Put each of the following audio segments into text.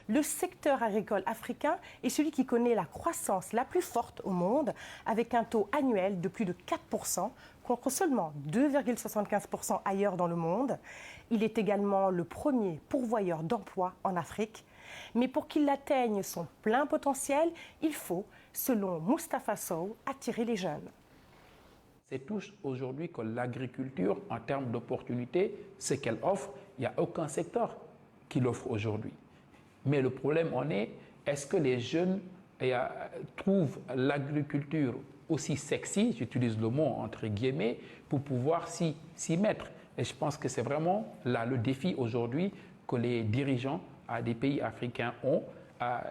Le secteur agricole africain est celui qui connaît la croissance la plus forte au monde, avec un taux annuel de plus de 4%, contre seulement 2,75% ailleurs dans le monde. Il est également le premier pourvoyeur d'emplois en Afrique. Mais pour qu'il atteigne son plein potentiel, il faut, selon Moustapha Sow, attirer les jeunes. C'est tout aujourd'hui que l'agriculture, en termes d'opportunités, ce qu'elle offre, il n'y a aucun secteur qui l'offre aujourd'hui. Mais le problème en est-ce que les jeunes trouvent l'agriculture aussi sexy, j'utilise le mot entre guillemets, pour pouvoir s'y mettre. Et je pense que c'est vraiment là le défi aujourd'hui que les dirigeants des pays africains ont,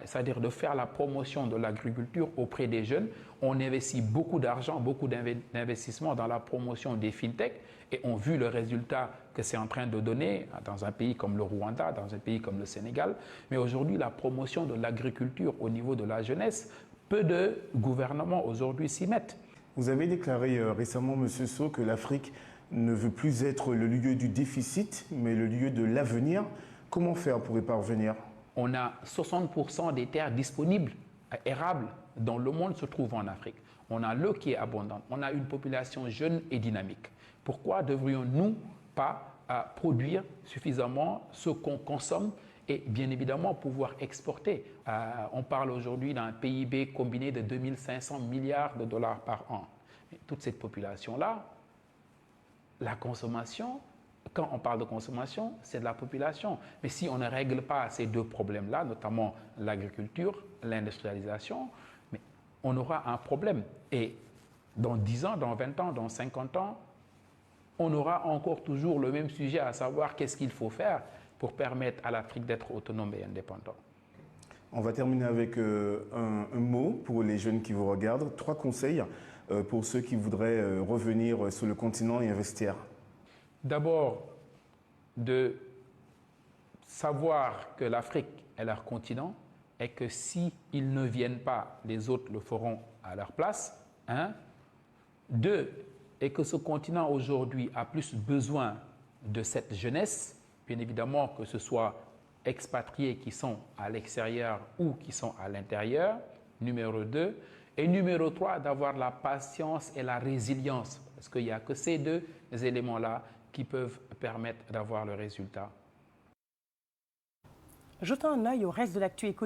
c'est-à-dire de faire la promotion de l'agriculture auprès des jeunes. On investit beaucoup d'argent, beaucoup d'investissements dans la promotion des fintech et on a vu le résultat que c'est en train de donner dans un pays comme le Rwanda, dans un pays comme le Sénégal. Mais aujourd'hui, la promotion de l'agriculture au niveau de la jeunesse, peu de gouvernements aujourd'hui s'y mettent. Vous avez déclaré récemment, M. Sow, que l'Afrique ne veut plus être le lieu du déficit, mais le lieu de l'avenir. Comment faire pour y parvenir ? On a 60% des terres disponibles, érables, dans le monde se trouvent en Afrique. On a l'eau qui est abondante. On a une population jeune et dynamique. Pourquoi devrions-nous pas produire suffisamment ce qu'on consomme et bien évidemment pouvoir exporter? On parle aujourd'hui d'un PIB combiné de 2500 milliards de dollars par an. Mais toute cette population-là, la consommation, quand on parle de consommation, c'est de la population. Mais si on ne règle pas ces deux problèmes-là, notamment l'agriculture, l'industrialisation, on aura un problème. Et dans 10 ans, dans 20 ans, dans 50 ans, on aura encore toujours le même sujet, à savoir qu'est-ce qu'il faut faire pour permettre à l'Afrique d'être autonome et indépendante. On va terminer avec un mot pour les jeunes qui vous regardent. 3 conseils pour ceux qui voudraient revenir sur le continent et investir. D'abord, de savoir que l'Afrique est leur continent et que s'ils ne viennent pas, les autres le feront à leur place. 2, et que ce continent aujourd'hui a plus besoin de cette jeunesse, bien évidemment que ce soit expatriés qui sont à l'extérieur ou qui sont à l'intérieur, numéro 2. Et numéro 3, d'avoir la patience et la résilience, parce qu'il n'y a que ces deux éléments-là qui peuvent permettre d'avoir le résultat. Jetons un œil au reste de l'actu éco